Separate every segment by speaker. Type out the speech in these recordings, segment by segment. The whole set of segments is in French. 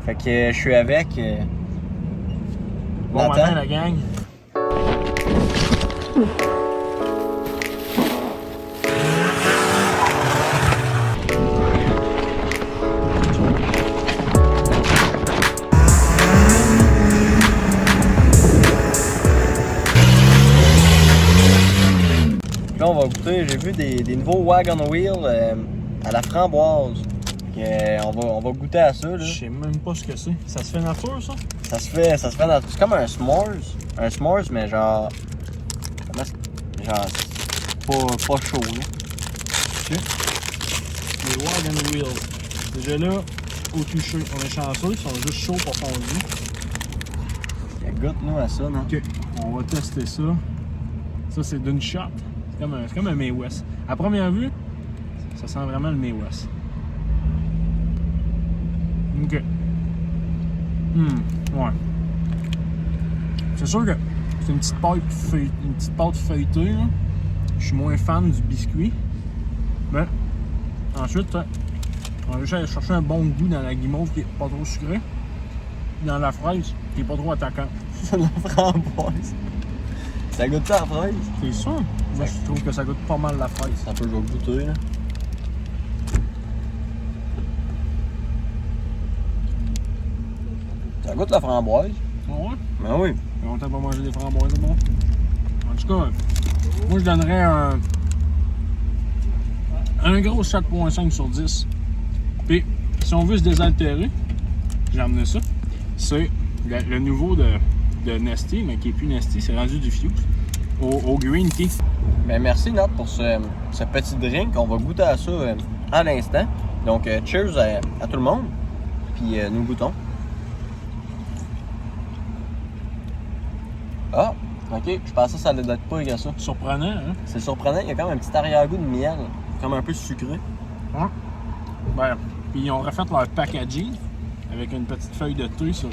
Speaker 1: Fait que je suis avec.
Speaker 2: Bon matin, la gang.
Speaker 1: Là, on va goûter. J'ai vu des nouveaux Wagon Wheel à la framboise. On va goûter à ça. Là.
Speaker 2: Je sais même pas ce que c'est. Ça se fait nature, ça?
Speaker 1: Ça se fait dans... C'est comme un s'mores. Un s'mores, mais genre... Genre, c'est pas chaud, là.
Speaker 2: Les Wagon Wheels. Déjà là, au toucher, on est chanceux, ils sont juste chauds pour fondre.
Speaker 1: Goûte-nous à ça, non?
Speaker 2: Ok, on va tester ça. Ça, c'est d'une shot. C'est comme un Mae West. À première vue, ça sent vraiment le Mae West. Ok. Ouais. C'est sûr que c'est une petite pâte feuilletée. Là. Je suis moins fan du biscuit. Mais ensuite, on va juste aller chercher un bon goût dans la guimauve qui est pas trop sucré. Puis dans la fraise qui est pas trop attaquant.
Speaker 1: C'est de la framboise. Ça goûte ça la fraise?
Speaker 2: C'est ça. Moi, je trouve que ça goûte pas mal la fraise.
Speaker 1: Ça peut je vais goûter, là. Ça goûte la framboise.
Speaker 2: Ah ouais?
Speaker 1: Ben oui.
Speaker 2: Ça fait longtemps pas manger des framboises, bon. En tout cas, moi je donnerais un gros 7.5 sur 10. Puis, si on veut se désaltérer, j'ai amené ça. C'est le nouveau de Nesty, mais qui est plus Nesty, c'est rendu du Fuse. Au green tea.
Speaker 1: Ben merci Nat pour ce petit drink. On va goûter à ça à l'instant. Donc cheers à tout le monde. Puis nous goûtons. Ah, ok. Je pensais que ça allait être pas que ça.
Speaker 2: Surprenant, hein?
Speaker 1: C'est surprenant. Il y a quand même un petit arrière-goût de miel. Comme un peu sucré.
Speaker 2: Ouais. Ben, puis ils ont refait leur packaging avec une petite feuille de thé sur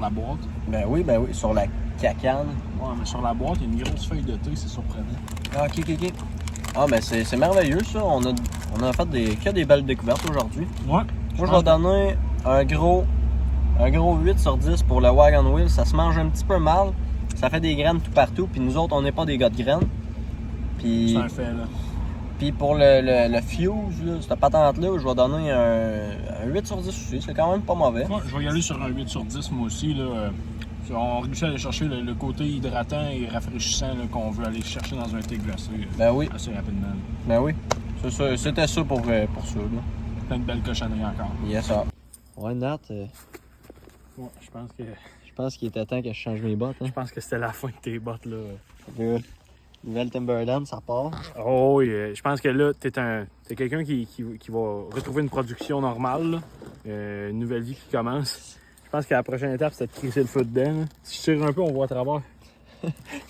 Speaker 2: la boîte.
Speaker 1: Ben oui. Sur la cacane.
Speaker 2: Ouais, mais sur la boîte, il y a une grosse feuille de thé, c'est surprenant.
Speaker 1: Ah, ok. Ah, ben c'est merveilleux ça. On a fait que des belles découvertes aujourd'hui.
Speaker 2: Ouais.
Speaker 1: Moi, je vais donner un gros 8 sur 10 pour le Wagon Wheel. Ça se mange un petit peu mal. Ça fait des graines tout partout. Puis nous autres, on n'est pas des gars de graines. Puis,
Speaker 2: C'est un fait, là.
Speaker 1: puis pour le Fuse, là, cette patente-là, je vais donner un 8 sur 10 aussi. C'est quand même pas mauvais.
Speaker 2: Ouais, je vais y aller sur un 8 sur 10, moi aussi, là. On réussit à aller chercher le côté hydratant et rafraîchissant là, qu'on veut aller chercher dans un thé glacé
Speaker 1: Ben oui.
Speaker 2: assez rapidement.
Speaker 1: Ben oui. C'était ça pour ça. Là.
Speaker 2: Plein de belles cochonneries encore.
Speaker 1: Yes, ça. Ouais, Nat,
Speaker 2: Ouais,
Speaker 1: je pense qu'il était temps que je change mes bottes. Hein.
Speaker 2: je pense que c'était la fin de tes bottes, là.
Speaker 1: Good. Nouvelle Timberland, ça part.
Speaker 2: Oh oui, je pense que là, t'es quelqu'un qui va retrouver une production normale, là. Une nouvelle vie qui commence. Je pense que la prochaine étape, c'est de crisser le feu dedans. Là. Si je tire un peu, on voit à travers.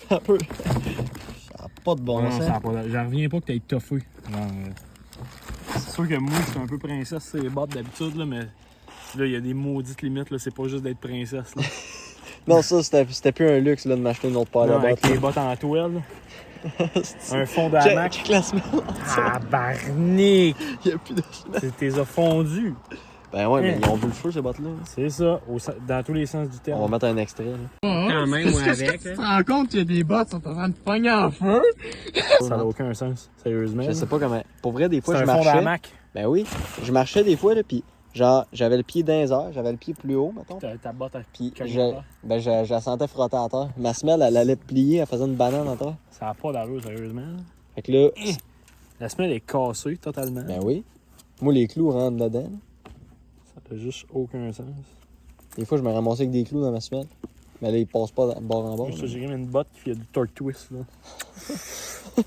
Speaker 1: Un peu. Ça n'a pas de bon
Speaker 2: Non,
Speaker 1: sens.
Speaker 2: ça a pas J'en reviens pas que t'aies toffé. C'est sûr que moi, je suis un peu princesse sur les bottes d'habitude, là, mais là, il y a des maudites limites. Là. C'est pas juste d'être princesse. Là.
Speaker 1: Non, ça, c'était plus un luxe là, de m'acheter une autre paire de
Speaker 2: Non, avec
Speaker 1: bottes.
Speaker 2: les bottes en toile. Un fond d'hamac.
Speaker 1: Check la semelle.
Speaker 2: Tabarnak!
Speaker 1: Il n'y a plus de semelle.
Speaker 2: T'es fondu.
Speaker 1: Ben ouais, mais ils ont vu le feu, ces bottes-là.
Speaker 2: C'est ça, dans tous les sens du terme.
Speaker 1: On va mettre un extrait. Là.
Speaker 2: Quand même, moi, avec.
Speaker 3: Tu te rends compte qu'il y a des bottes qui sont en train de pogner en feu?
Speaker 2: Ça n'a aucun sens, sérieusement.
Speaker 1: Je sais pas comment. Pour vrai, des fois,
Speaker 2: C'est
Speaker 1: je
Speaker 2: un fond
Speaker 1: marchais.
Speaker 2: d'hamac.
Speaker 1: Ben oui. Je marchais des fois, là, pis genre, j'avais le pied dans les airs, j'avais le pied plus haut, mettons.
Speaker 2: Ta botte à
Speaker 1: Pis
Speaker 2: cognac.
Speaker 1: je la sentais frotter à terre. Ma semelle, elle allait plier, elle faisait une banane à terre.
Speaker 2: Ça n'a pas d'allure, sérieusement.
Speaker 1: Fait que là,
Speaker 2: La semelle est cassée totalement.
Speaker 1: ben oui. Moi, les clous rentrent dedans. Là.
Speaker 2: Ça n'a juste aucun sens.
Speaker 1: Des fois, je me ramassais avec des clous dans ma semelle. Mais là, ils passent pas bord en bord.
Speaker 2: Juste, j'ai même une botte qui fait du torque twist. Là.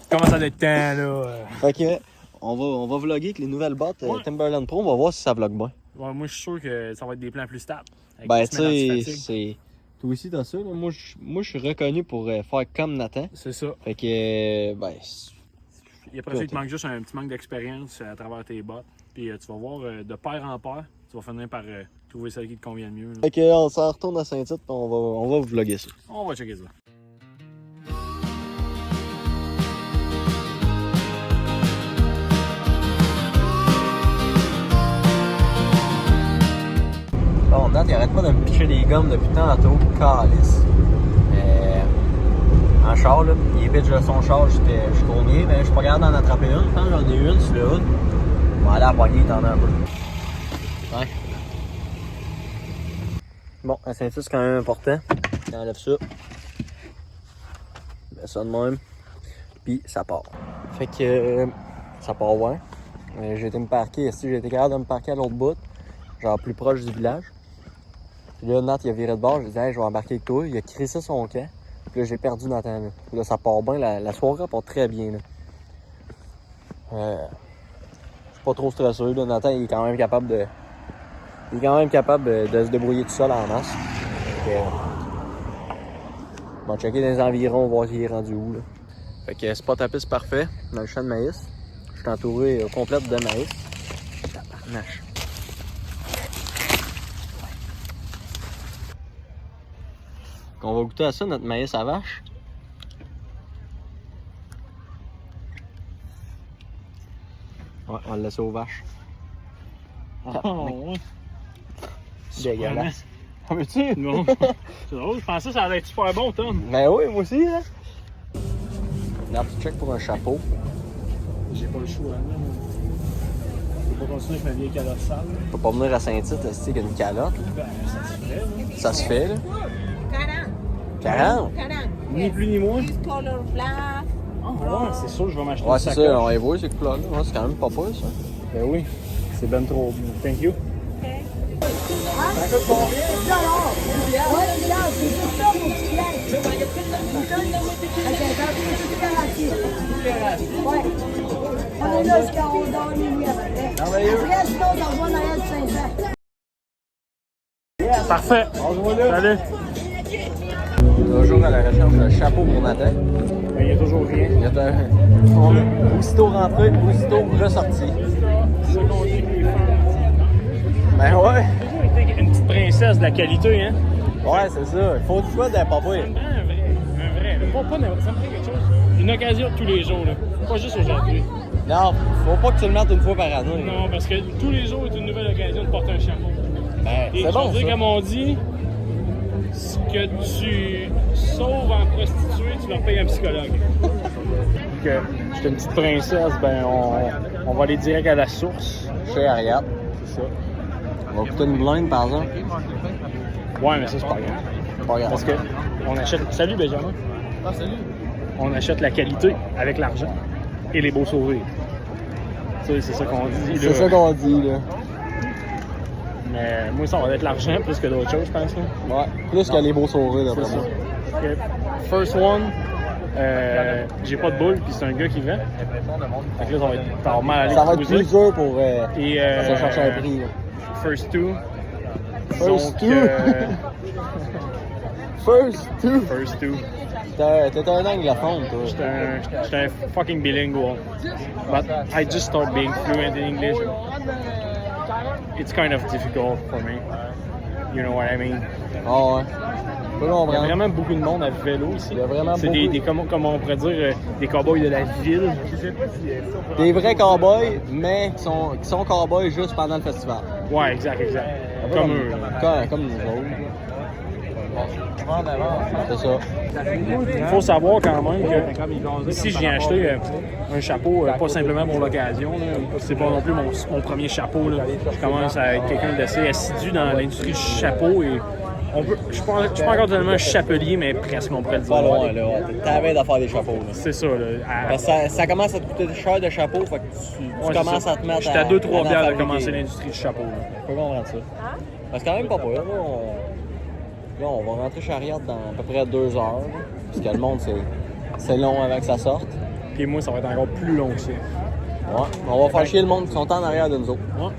Speaker 2: Comment ça d'être temps, là?
Speaker 1: Fait que, on va vlogger avec les nouvelles bottes
Speaker 2: Ouais.
Speaker 1: Timberland Pro. On va voir si ça vlog bien.
Speaker 2: Ouais, moi, je suis sûr que ça va être des plans plus stables. Avec
Speaker 1: Ben,
Speaker 2: des
Speaker 1: tu
Speaker 2: semelles
Speaker 1: sais,
Speaker 2: anti-fatigue.
Speaker 1: c'est. Toi aussi, t'as ça, là. Moi, je suis reconnu pour faire comme Nathan.
Speaker 2: C'est ça.
Speaker 1: Fait que, ben.
Speaker 2: Et après ça, il te manque juste un petit manque d'expérience à travers tes bottes. Puis tu vas voir, de paire en paire, tu vas finir par trouver celle qui te convient le mieux. Là.
Speaker 1: Fait que, on s'en retourne à Saint-Tite, puis on va vlogger ça.
Speaker 2: On va checker ça.
Speaker 1: Bon, date, il arrête pas de me picher des gommes depuis tantôt. Calice. En char, là, il pitch de son char jusqu'au mien, mais je suis pas capable d'en attraper une. Je pense que j'en ai une sur le hood. On va aller à la poignée, t'en as un peu. Ouais. Bon, la ceinture, c'est quand même important. J'enlève ça. Je mets ça de même. Puis ça part. Fait que ça part ouais. J'ai été me parquer ici, j'ai été capable de me parquer à l'autre bout, genre plus proche du village. Puis là, Nat, il a viré de bord, j'ai dit hey, je vais embarquer avec toi. Il a crissé son camp. Puis là, j'ai perdu Nathan. Là. Puis là, ça part bien, la soirée part très bien. Là. Je suis pas trop stressé. Là. Nathan, il est quand même capable de. Il est quand même capable de se débrouiller tout seul en masse. On va checker dans les environs, voir s'il est rendu où. Là. Fait que spot à piste parfait dans le champ de maïs. Je suis entouré complète de maïs. Tabarnache. On va goûter à ça, notre maïs à vache. Ouais, on va le laisser aux vaches.
Speaker 2: Ouais.
Speaker 1: C'est dégueulasse.
Speaker 2: Ah, veux-tu? Non. C'est drôle, je pensais que ça allait être super bon, Tom.
Speaker 1: Ben oui, moi aussi, là. Regarde, tu check pour un chapeau.
Speaker 2: J'ai pas le choix, là. Je peux pas continuer avec ma vieille calotte sale.
Speaker 1: Tu peux pas venir à Saint-Tite, c'est qu'il y a une calotte. Là.
Speaker 2: Ben, ça se fait, là.
Speaker 1: Ça se fait, là.
Speaker 4: 40.
Speaker 1: 40?
Speaker 4: 40.
Speaker 2: Ni plus ni moins.
Speaker 4: Plus color black.
Speaker 2: Ah, ouais, c'est sûr que je vais m'acheter
Speaker 1: Ouais,
Speaker 2: une
Speaker 1: c'est
Speaker 2: sacoche.
Speaker 1: ça, on va y voir ces couleurs-là. Ouais, c'est quand même pas peur, ça.
Speaker 2: Ben oui, c'est ben trop. Thank you.
Speaker 5: On est là jusqu'à 11h minuit après. Après, sinon, on s'en va dans la 500.
Speaker 2: Parfait. Salut.
Speaker 1: Toujours à la recherche d'un chapeau pour Nathan.
Speaker 2: Ben, il y a toujours rien.
Speaker 1: Il y a aussitôt rentré, aussitôt ressorti.
Speaker 2: C'est ça qu'on dit que les femmes.
Speaker 1: Ben ouais.
Speaker 2: Toujours été une petite princesse de la qualité, hein?
Speaker 1: Ouais, c'est ça. Il faut du choix d'un papa.
Speaker 2: Ça me prend un vrai. Un vrai. Là. Pas ça me prend quelque chose. Une occasion de tous les jours, là. Pas juste aujourd'hui.
Speaker 1: Non, faut pas que tu le mettes une fois par année.
Speaker 2: Non, parce que tous les jours est une nouvelle occasion de porter un chapeau.
Speaker 1: Ben,
Speaker 2: Et
Speaker 1: c'est bon,
Speaker 2: je veux dire,
Speaker 1: ça.
Speaker 2: comme on dit, ce que tu sauves en prostituée, tu leur payes un psychologue. Donc, j'étais une petite princesse, ben on va aller direct à la source.
Speaker 1: Chez Ariad.
Speaker 2: C'est ça.
Speaker 1: On va coûter une blinde, par exemple.
Speaker 2: Ouais, mais ça, c'est pas grave.
Speaker 1: Pas grave.
Speaker 2: Parce que on achète. Salut, Benjamin.
Speaker 3: Ah, salut.
Speaker 2: On achète la qualité avec l'argent et les beaux sourires. Tu sais, c'est ça qu'on dit.
Speaker 1: C'est
Speaker 2: là.
Speaker 1: ça qu'on dit, là.
Speaker 2: Mais moi, ça va être l'argent plus que d'autres choses, je pense. Là.
Speaker 1: Ouais. Plus que les beaux sourires, d'après
Speaker 2: C'est
Speaker 1: moi.
Speaker 2: ça. Ok. First one, j'ai pas de boule, puis c'est un gars qui vend. Fait que là, ça va mal aller
Speaker 1: Ça va être
Speaker 2: creuser.
Speaker 1: plus dur pour
Speaker 2: Et
Speaker 1: se chercher un prix, là.
Speaker 2: First two.
Speaker 1: First
Speaker 2: Donc,
Speaker 1: two. First two.
Speaker 2: First two.
Speaker 1: T'es un anglophone, toi.
Speaker 2: J'étais un fucking bilingual. But I just started being fluent in English. It's kind of difficult for me. You know what I mean?
Speaker 1: Ah ouais. Je peux
Speaker 2: Il y a
Speaker 1: comprendre.
Speaker 2: vraiment beaucoup de monde à vélo ici.
Speaker 1: Il y a vraiment
Speaker 2: C'est
Speaker 1: beaucoup.
Speaker 2: comment on pourrait dire, des cowboys de la ville.
Speaker 1: Des vrais cowboys, mais qui sont cowboys juste pendant le festival.
Speaker 2: Ouais, exact. Comme eux.
Speaker 1: Comme nous autres. C'est ça.
Speaker 2: Il faut savoir quand même que ici, je viens acheter un chapeau, pas simplement pour l'occasion. Là. C'est pas non plus mon premier chapeau. Là. Je commence à être quelqu'un d'assez assidu dans l'industrie du chapeau. Et je suis pas encore tellement chapelier, mais presque, on pourrait le dire.
Speaker 1: Pas loin, là. T'avais d'affaire des chapeaux, là.
Speaker 2: C'est ça. Là.
Speaker 1: Parce que ça commence à te coûter cher de chapeau, fait que tu
Speaker 2: Ouais,
Speaker 1: commences
Speaker 2: c'est ça.
Speaker 1: à te mettre
Speaker 2: J'étais à 2-3
Speaker 1: en
Speaker 2: bières de
Speaker 1: fabriquer.
Speaker 2: commencer l'industrie du chapeau. Là.
Speaker 1: Je peux comprendre ça. C'est quand même pas peur, là. Là, on va rentrer chez Ariad dans à peu près 2 heures. Là, parce que le monde, c'est long avant que ça sorte.
Speaker 2: Puis moi, ça va être encore plus long que ça.
Speaker 1: Ouais. On va faire chier le monde qui sont en arrière de nous autres.
Speaker 2: Ouais.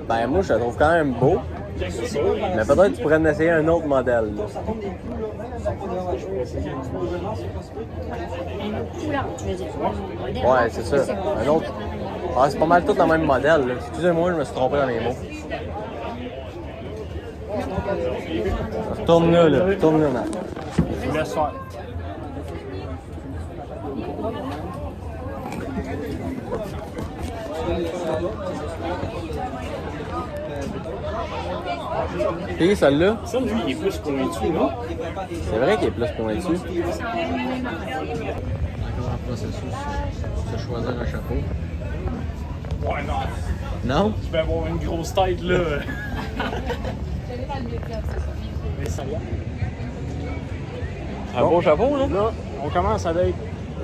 Speaker 1: Ben, moi, je le trouve quand même beau. Mais peut-être que tu pourrais en essayer un autre modèle, là. Ouais, c'est ça. Un autre. Ah, c'est pas mal tout le même modèle, là. Excusez-moi, je me suis trompé dans les mots. Retourne là, là. Retourne là, Nat.
Speaker 2: Je vous laisse faire.
Speaker 1: Et celle-là,
Speaker 2: Ça, lui, il est plus pointu, non?
Speaker 1: c'est vrai qu'il est plus pointu. Encore un processus de choisir un chapeau.
Speaker 2: Ouais, non.
Speaker 1: Non?
Speaker 2: Tu peux avoir une grosse tête, là. Mais ça va.
Speaker 1: Un beau chapeau, là?
Speaker 2: Là, on commence à être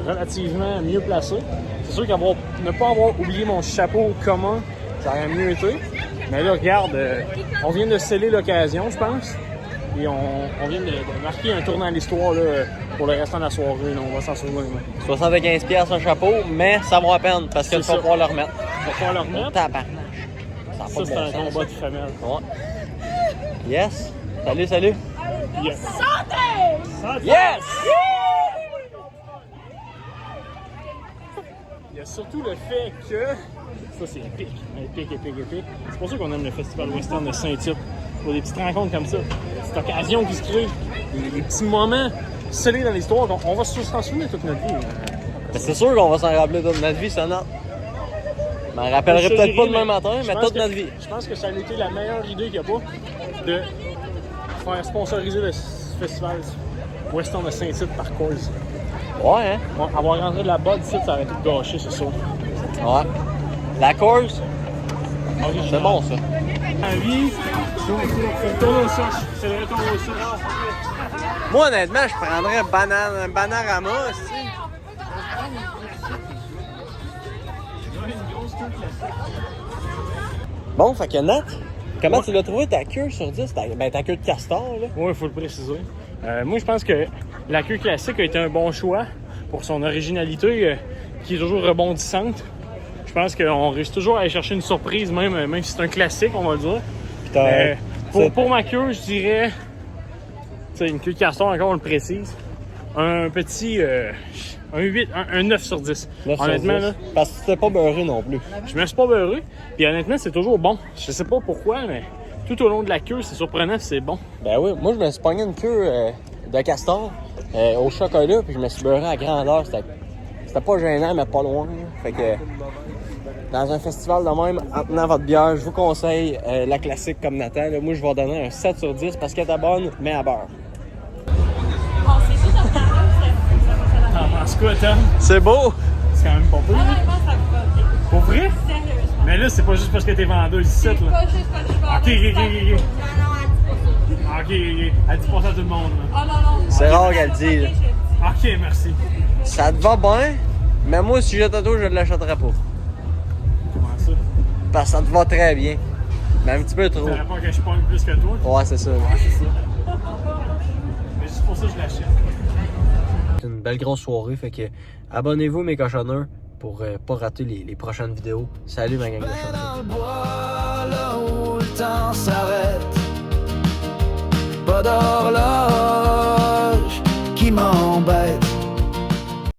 Speaker 2: relativement mieux placé. C'est sûr ne pas avoir oublié mon chapeau commun, ça aurait mieux été. Mais là, regarde, on vient de sceller l'occasion, je pense. Et on vient de marquer un tournant à l'histoire là, pour le restant de la soirée. Là, on va s'en souvenir.
Speaker 1: 75$ un chapeau, mais ça vaut la peine parce que tu vas pouvoir le remettre.
Speaker 2: On va pouvoir le remettre.
Speaker 1: Tabarnache. Ça,
Speaker 2: Ça, c'est un combat de femelle.
Speaker 1: Ouais. Yes. Salut, salut.
Speaker 2: Yes!
Speaker 1: Yes!
Speaker 2: Il y a surtout le fait que... Ça, c'est épique. Épique. C'est pour ça qu'on aime le Festival Western de Saint-Tite. Pour des petites rencontres comme ça. Cette occasion qui se crée. Des petits moments scellés dans l'histoire. On va s'en souvenir toute notre vie.
Speaker 1: Mais c'est sûr qu'on va s'en rappeler toute notre vie, ça, non? Je m'en rappellerai peut-être pas demain matin, mais toute notre vie.
Speaker 2: Je pense que ça a été la meilleure idée qu'il n'y a pas de faire sponsoriser le festival Western de Saint-Tite par Coors.
Speaker 1: Ouais, hein?
Speaker 2: Bon, avoir rentré de la botte ici, ça aurait tout gâché, c'est sûr.
Speaker 1: Ouais. La course, c'est bon, ça.
Speaker 2: La vie, c'est le retour au souche. C'est le retour au souche.
Speaker 1: Moi, honnêtement, je prendrais un Bananarama, aussi. Bon, fait que Nat, comment tu l'as trouvé ta queue sur 10? Ta queue de castor, là?
Speaker 2: Oui, il faut le préciser. Moi, je pense que la queue classique a été un bon choix pour son originalité qui est toujours rebondissante. Je pense qu'on réussit toujours à aller chercher une surprise, même si c'est un classique, on va le dire. Pour ma queue, je dirais, une queue de castor, encore on le précise, un petit un 8, un 9 sur 10.
Speaker 1: 9
Speaker 2: honnêtement,
Speaker 1: sur 10.
Speaker 2: là,
Speaker 1: Parce que c'était pas beurré non plus.
Speaker 2: je me suis pas beurré. Puis honnêtement, c'est toujours bon. Je sais pas pourquoi, mais tout au long de la queue, c'est surprenant, c'est bon.
Speaker 1: Ben oui, moi, je me suis pogné une queue de castor au chocolat, puis je me suis beurré à grandeur. C'était pas gênant, mais pas loin. Là. Fait que dans un festival de même, en tenant votre bière, je vous conseille la classique comme Nathan. Là. Moi, je vais donner un 7 sur 10 parce qu'elle est bonne, mais à beurre.
Speaker 2: T'en penses quoi, Tom?
Speaker 1: C'est beau!
Speaker 2: C'est quand même pas pire. Pour vrai? Mais là, c'est pas juste parce que t'es vendeuse ici, là. Ok. Ok. Elle dit pas ça à tout le monde, là.
Speaker 1: C'est rare qu'elle le dise.
Speaker 2: Ok, merci.
Speaker 1: Ça te va bien, mais moi, si j'ai Toto, je ne l'achèterais pas.
Speaker 2: Comment ça?
Speaker 1: Parce que ça te va très bien. Mais un petit peu trop.
Speaker 2: T'aurais pas que je pogne plus que toi?
Speaker 1: Ouais, c'est ça.
Speaker 2: Ouais, c'est ça. Mais juste pour ça, je l'achète.
Speaker 1: C'est une belle grosse soirée, fait que abonnez-vous mes cochonneurs pour pas rater les prochaines vidéos. Salut ma gang de cochonneurs.
Speaker 6: Dans le bois, là où le temps s'arrête, pas d'horloge.